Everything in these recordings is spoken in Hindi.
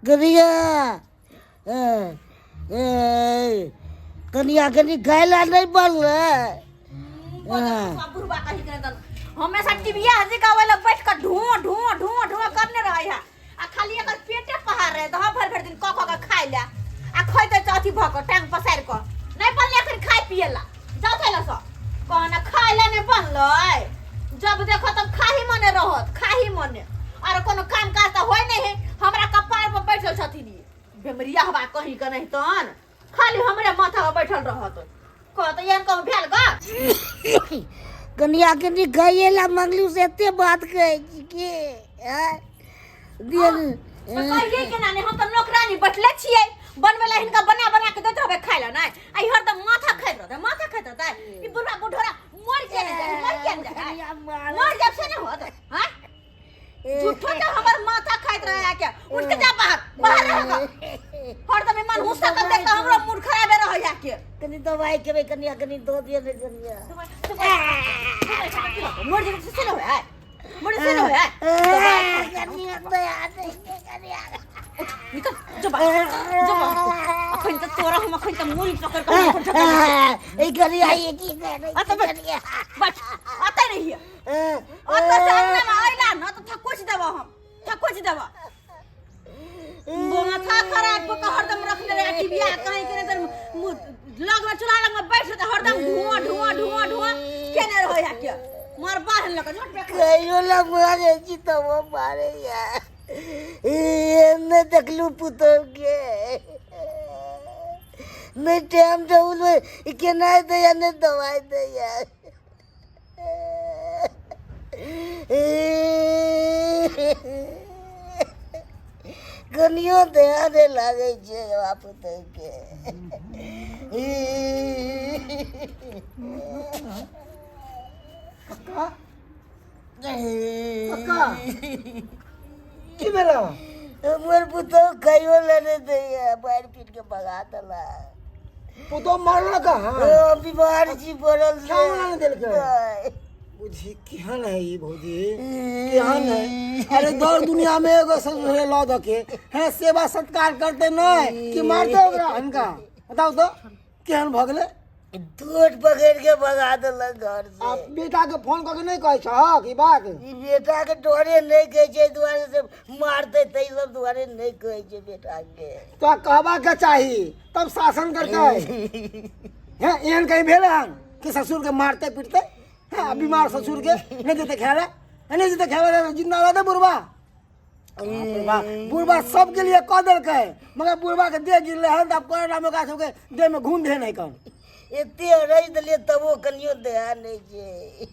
कनिया कनिया कनी खायला नहीं बनल हमेशा टीविया हजी का वाला बैठ कर धुआं धुआं धुआं धुआं करने रहे है आ खाली अगर पेटे पहाड़ रहे तो हम भर दिन क क खाइ ला आ खइते चौथी भक टांग पसार क नहीं बनले फिर खाइ पिएला जाओ थैला स कहना खाइला नहीं बनलै जब देखो तब खाही मने रहत खाही मने और कोनो काम काज त होय नहीं है हमरा कपार पर बैठल छथिन बेमरिया हवा कहीं का नहीं तन खाली हमरे माथा पर बैठल रहत कहत यार कम भेल ग कनिया कनी खाइला मंगलू से एते बात कहे के दियन कहिए के नानी हम त नौकरानी बैठले छियै बनवेला हिनका बना बना के देत रहबे खाइला नहीं आई हर त माथा खाइत रहत ई बुढ़ा बुढ़ोरा मर के मर जब से नहीं होत हां झूठो के हमर माथा खाइत रहे है के उठ के जा बाहर रह हर त मन हुस्सा कर देख हमरो मूड खराब रह है के कनी दवाई केबे कनिया कनी दो दिए ने कनिया मर जब से नहीं है मर से नहीं है कनिया तो याद है कनिया निकल जो अखन त तोरा हम अखन त मूली पकड़ के ए कनिया ये की करे कनिया बस आता नहीं है आता सामने में आइला न तो ठकुच देबो हम ठकुच देबो माथा खराब को हरदम रखले रे टीविया कहीं के तर लग में चूल्हा लग में बैठ रहते हरदम धुआं धुआं धुआं धुआं केने रहे है के मार बाहर लग झट पे कहियो ला मारे छी तो वो मारे यार ने देखलू पुतो के मैं टाइम जाऊल के ना दे या ने दवाई दे यार कनियो ध्यान लागे छे बाप तो के काका की बेला मोर पुतो कहियो लेने दे बाहर पीट के भगा दला पुतो मारला का बीमार छी पड़ल क्यों ना दिल के बुझी केहन है ये भौजी केहन है अरे दौड़ दुनिया में एगो ससुरे लौ दके है सेवा सत्कार करते नहीं कि मारते ओकरा हनका बताओ तो केहन भ गेले दूध पकड़ के भगा दला घर से आप बेटा के फोन करके नहीं कहै छ की बात ई बेटा के डरे नहीं कहे छे दुआरे से मारते तई सब दुआरे नहीं कहे छे बेटा के तो कहबा के चाही तब शासन करते है एहन कहीं भेले हन कि ससुर के मारते पीटते है बीमार ससुर के नहीं देते खेले नहीं देते खेले जिंदा रहते बुढ़वा बुढ़वा सबके लिए कह देलकै मगर बुढ़वा के देह गिरले हन तब कोरोना में का सबके देह में घून दे नहीं कन एते रही दलिए तबो कनियो ध्यान नहीं छे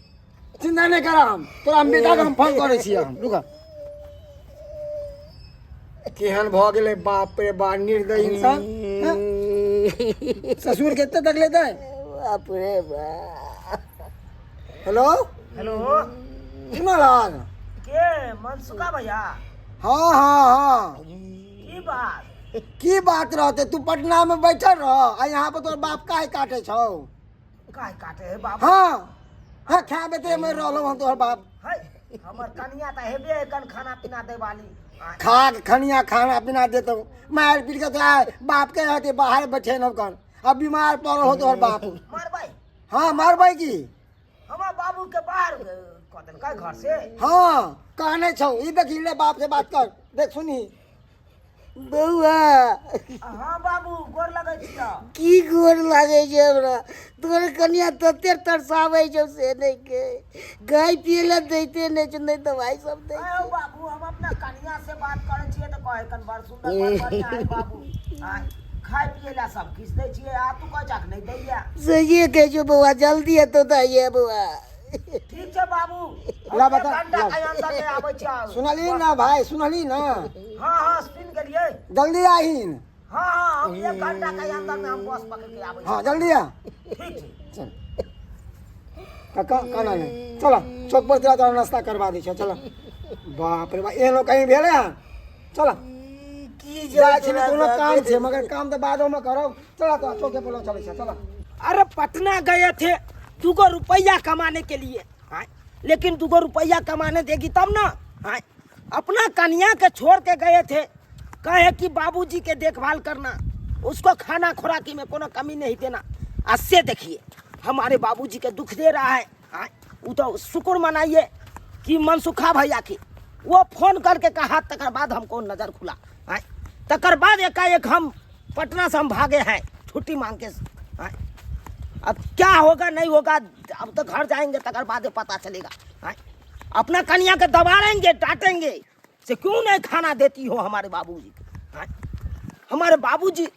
चिंता नहीं करा हम तोरा हम बेटा के हम फोन करे छी हम रुका केहन भ गेले बाप रे बा निर्दयी इंसान ससुर केते तक लेते बाप रे बा हेलो हेलो सुनलान के मनसुखा भैया हाँ हाँ हाँ की बात की बात रहते तू पटना में बैठल रह आ यहाँ पे तोर बाप काहे काटे छौ काहे काटे है बाबू हाँ हाँ खा बेते में रहलो हम तोहर बाप है हमर कनिया त हेबे कन खाना पीना दे वाली खा खनिया खाना पीना देतो मार पीट के तो आए बाप के रहते बाहर बैठे न कन अब बीमार पड़ल हो तोहर बाप मारबै हाँ मारबै की हमर बाबू के बाहर क देल का घर से हाँ कहने छौ ई देखी ले बाप से बात कर देख सुनी बउआ हां बाबू गोर लगै छी त की गोर लागे छे हमरा तोर कनिया तते तरसावे छे से नहीं के गाय पियला देते नहीं दवाई सब दे आयो बाबू हम अपना कनिया से बात करै छियै त कहे कन बड़ सुंदर बड़ बढ़िया है बाबू खाए पिएला सब किछ दै छियै आ तू कह जाक नहीं दैया सही कहे छो बउआ जल्दी है तो दैया बउआ ठीक छै बाबू ला बता घंटा के अंदर में आबै छी सुनली ना भाई सुनली ना हां हां सुन गेलियै जल्दी आहीन हां हां हम 1 घंटा के अंदर में हम बस पकड़ के आबै छी हाँ जल्दी आ ठीक छै चल काका काना नहीं चलो चौक पर तेरा नाश्ता करवा दी छो चलो बाप रे बा एनो कहीं भेले हैं चलो की जाय छी कोनो काम छे मगर काम तो बादो में करो चलो तो चौके पर चले चलो अरे पटना गए थे 2 रुपया कमाने के लिए। हाँ, लेकिन 2 रुपया कमाने देगी तब ना। हाँ, अपना कन्या के छोड़ के गए थे, कहे कि बाबूजी के देखभाल करना, उसको खाना खुराकी में कोनो कमी नहीं देना। आज से देखिए हमारे बाबूजी के दुख दे रहा है। हाँ, वो तो शुक्र मनाइए कि मनसुखा भैया की वो फोन करके कहा, तकर बाद हमको नजर खुला। हाँ, तकर बाद एकाएक हम पटना से हम भागे हैं छुट्टी मांग के। हाँ, अब क्या होगा नहीं होगा, अब तो घर जाएंगे तकर बाद पता चलेगा। हाँ, अपना कन्या के दबाड़ेंगे, डांटेंगे से क्यों नहीं खाना देती हो हमारे बाबूजी। हाँ, हमारे बाबूजी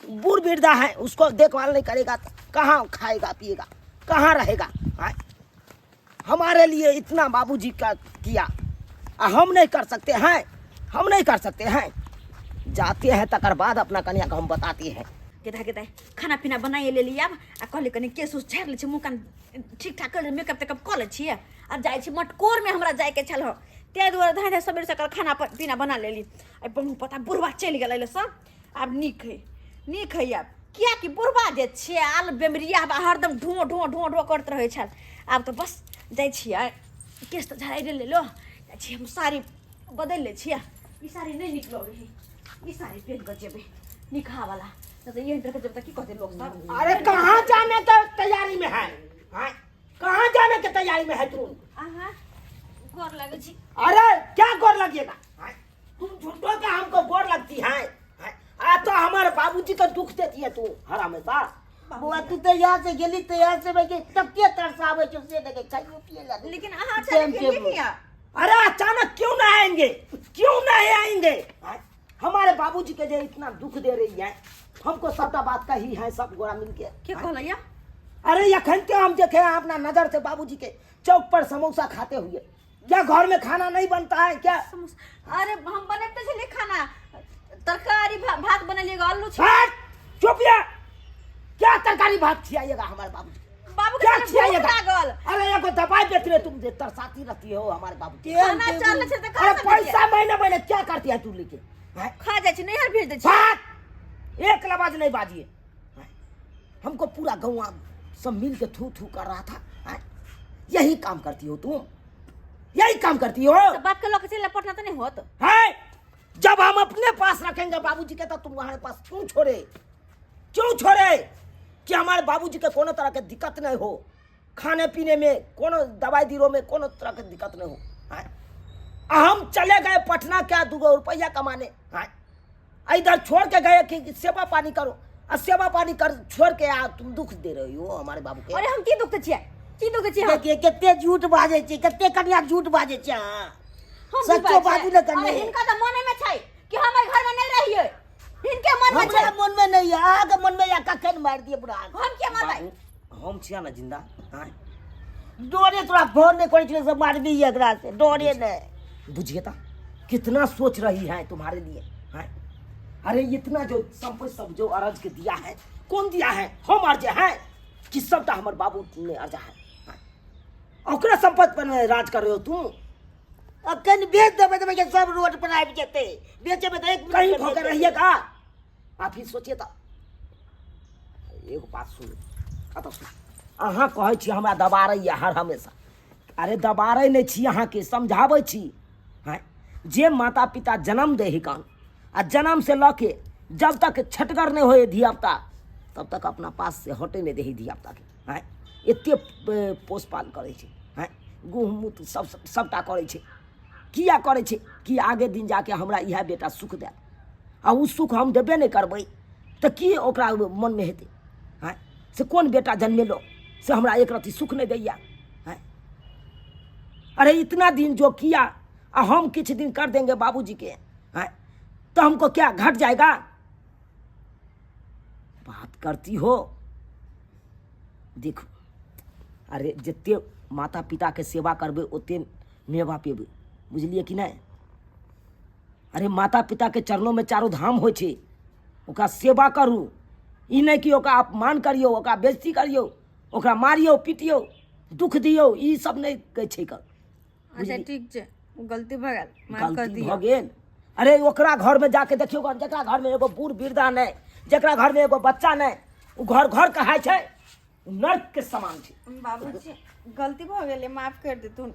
बूढ़ वृद्धा है, उसको देखभाल नहीं करेगा तो कहाँ खाएगा पिएगा, कहाँ रहेगा। हाँ, हमारे लिए इतना बाबूजी का किया, हम नहीं कर सकते हैं, हम नहीं कर सकते हैं। जाते हैं तकर बाद अपना कन्या को हम बताते हैं। केता खाना पीना बनाइए ले लिया आ कहले कनी केस उस झाड़ ले छी, मुंह कान ठीक ठाक कर ले, मेकअप तेकअप कर ले छी आ जाय छी मटकोर में हमरा जाय के छल हो। ते दुआरे धाय सबेर सकाल खाना पीना बना लेली। अब बहु पता बुढ़वा चल गेलै सब। अब नीक है अब किया कि बुढ़वा जे छे आल बेमरिया हरदम ढुओ ढुओ ढुओ ढुओ करत रहै छल। अब तो बस जाय छी केस तो झाड़ाई ले लो, जाय छी हम साड़ी बदल ले छी। ई साड़ी नहीं निक लगे है, ई साड़ी पहन के जेबे निखा वाला तो ये इंटर के जब तक की कहते लोग सब। अरे कहाँ जाने के तैयारी में है? हाँ, कहाँ जाने के तैयारी में है तू? आहा गोर लगे छी। अरे क्या गोर लगेगा? हाँ, तुम झूठो के हमको गोर लगती है। हाँ, तो हमारे बाबूजी का दुख देती है तू हर हमेशा। बुआ तू तो यहाँ से गेली तो यहाँ से बैठे तब के तरसावे जो से देखे खाइयो पिए ला। लेकिन आहा अचानक क्यों नहीं किया? अरे अचानक क्यों ना आएंगे, क्यों नहीं आएंगे? हाँ, हमारे बाबूजी के जो इतना दुख दे रही है, हमको सबका बात कही है सब गोरा मिलके। क्या कहला? अरे यखन के हम देखे हैं अपना नजर से बाबूजी के चौक पर समोसा खाते हुए। क्या घर में खाना नहीं बनता है क्या? अरे हम बनते चले खाना, तरकारी भात बनलिएगा, आलू चुप या, क्या तरकारी भात खिलाइएगा हमारे बाबूजी? बाबू क्या के खिलाइएगा? लागल। अरे ये को दवाई देती है, तुम तरसाती रहती हो हमारे बाबूजी। खाना चल से तो खा अरे पैसा महीने महीने क्या करती है तू लेके? खा जाए नहीं हर भेज दे छी। बात एक लबाज नहीं बाजिए। हमको पूरा गाँव सब मिल के थू थू कर रहा था। यही काम करती हो तुम, यही काम करती हो। तो बाप के लोग चले पटना तो नहीं होत है। जब हम अपने पास रखेंगे बाबूजी के तो तुम हमारे पास क्यों छोड़े? क्यों छोड़े कि हमारे बाबूजी के कोनो तरह के दिक्कत नहीं हो, खाने पीने में कोनो दवाई दिरो में कोनो तरह के दिक्कत नहीं हो। हम चले गए पटना क्या 2 रुपया कमाने। इधर छोड़ के गए कि सेवा पानी करो, और सेवा पानी कर छोड़ के तुम दुख दे रही हो हमारे बाबू के। अरे हम की दुख छियै, की दुख छियै? देखिए कितने झूठ बाजे छी, कितने कन्या झूठ बाजे छी। हम सच्चो बाजू न करने। इनका तो मन में छै कि हमारे घर में नहीं रहिए, इनके मन में छै। हमरा मन में नहीं है, आगे मन में या कखन मार दिए बुढ़ा। हम क्या मारबै? हम छिया ना जिंदा। डोरे तोरा फोन नहीं करे छले सब मार दी एकरा से, डोरे नहीं। बुझिए ता कितना सोच रही है तुम्हारे लिए। अरे इतना जो संपत्ति सब जो अर्ज के दिया है, कौन दिया है? हम अर्जे हैं कि सबटा हमारे बाबू ने अर्जा है। ओकरा संपत्ति पर राज कर रहे हो तुम। अखन बेच देबे तो सब रोड पर आबि जेते, बेचे में तो एक कहीं भोकर रहिएगा। आप ही सोचिए तो एगो बात सुन, अहाँ कहै छी हमरा दबारै हर हमेशा। अरे दबारै नहीं छी, अहाँ के समझाबै छी। हैं, जे माता पिता जन्म दे ही कान आ जन्म से ल के जब तक छटगर नहीं होए धियापुता, तब तक अपना पास से हटे नहीं दे धियापुता के। हैं, एते पोषपाल करै छै। हैं, गुहमूत सबटा करै छै। किया करै छै कि आगे दिन जाके हमरा इएह बेटा सुख दे, आ उ सुख हम देबे नहीं करबै तो कि ओकरा मन में हेतै? हैं, से कौन बेटा जन्मेलो से हमरा एक रत्ती सुख नहीं दैया? हैं, अरे इतना दिन जो किया आ हम कुछ दिन कर देंगे बाबूजी के, हैं, तो हमको क्या घट जाएगा? बात करती हो। देखो, अरे जितने माता पिता के सेवा करबे ओते मेवा पेबे, बुझलिए कि नहीं? अरे माता पिता के चरणों में 4 धाम हो छे, ओकरा सेवा करू। ई नहीं कि ओकरा अपमान करियो, ओकरा बेइज्जती करियो, ओकरा मारियो पीटियो, दुख दियो, ई सब नहीं कहै छै कर। अच्छा ठीक छै, गलती भ गेल, माफ कर गलती दियो। भ गेल। अरे ओकरा घर में जाके देखियो, जकरा घर में एगो बूढ़ वृद्धा नहीं, जकरा घर में एगो बच्चा नहीं, उ घर घर कहाय छै। नर्क के समान छी। बाबूजी गलती भ गेलै, माफ कर देतुन,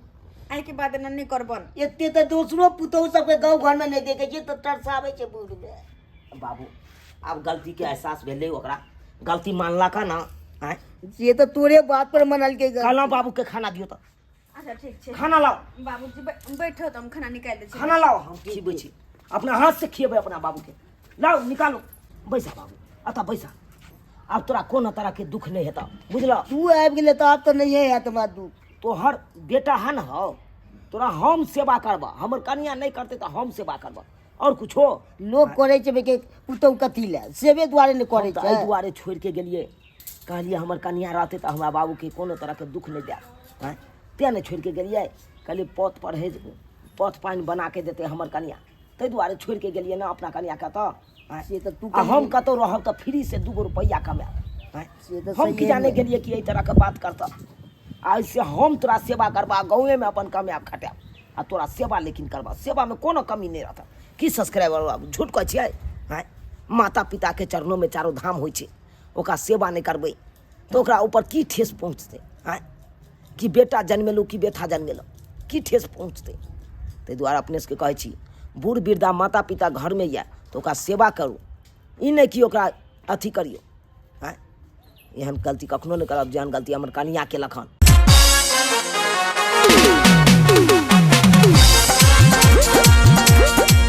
आइ के बाद एना नहीं करबन। एते तो दूसरो पुतहु सबके गाँव घर में नहीं देखे छियै तो तरसावे छै बूढ़ में। बाबू अब गलती के एहसास भेलै ओकरा, गलती मानला का ना। आय ये तो तोरे बात पर मनल के कहलहुँ बाबू के खाना दियो तो। अच्छा ठीक छै खाना लाओ, बाबूजी बैठो तो हम खाना निकाल दै छी। खाना लाओ, हम खिएबै छी, अपना हाथ से खिएबै अपना बाबू के। लाओ निकालो, बैसा बाबू, अतः बैसा। अब तोरा कोनो तरह के दुख नहीं हेता, बुझल। तू आबि गेले तो अब तो नहीं है तुम्हारा दुख। तोहर बेटा है न हो, तोरा हम सेवा करबा, हमर कन्या नहीं करते तो हम सेवा करबा, और कुछ हो। लोग करे छै के पुतहु कथी ले, सेवे दुआरे ने करे छै। एहि दुआरे छोड़ के गेलिए, कहलिए हमर कन्या रहते तो हमरा बाबू के कोनो तरह के दुख नहीं दे, तें नहीं छोड़ के गेलिए। कहलिए पौत परहेज पौत पानी बना के देते हमर कन्या, ताहि दुआरे छोड़ के गेलिए ना अपना कन्या के। तो से तो तू हम कतौ रहब तो फ्री से 2 रुपया कमाए। से तो हम की जाने गेलिए कि एहि तरह के बात करता। आज से हम तोरा सेवा करबा, गाँवे में अपन कमाएब खटाएब, आ तोरा सेवा लेकिन करबा, सेवा में कोनो कमी नहीं रहता। की सब्सक्राइबर बाबू झूठ कहै छियै? आँय माता पिता के चरणों में 4 धाम होइ छै, ओकरा सेवा नहीं करबै तो ओकरा ऊपर की ठेस पहुँचतै? आँय कि बेटा जन्मेलू कि बेटा जन्मेलू, की ठेस पहुँचतै? ताहि दुआरे अपने सबके कहै छी, बूढ़ वृद्धा माता पिता घर में यऽ तो ओकरा सेवा करू, ई नहीं कि ओकरा अथी करियो। आँय एहन गलती कखनो नहीं करब जेहन गलती हमर कनिया केलक हन।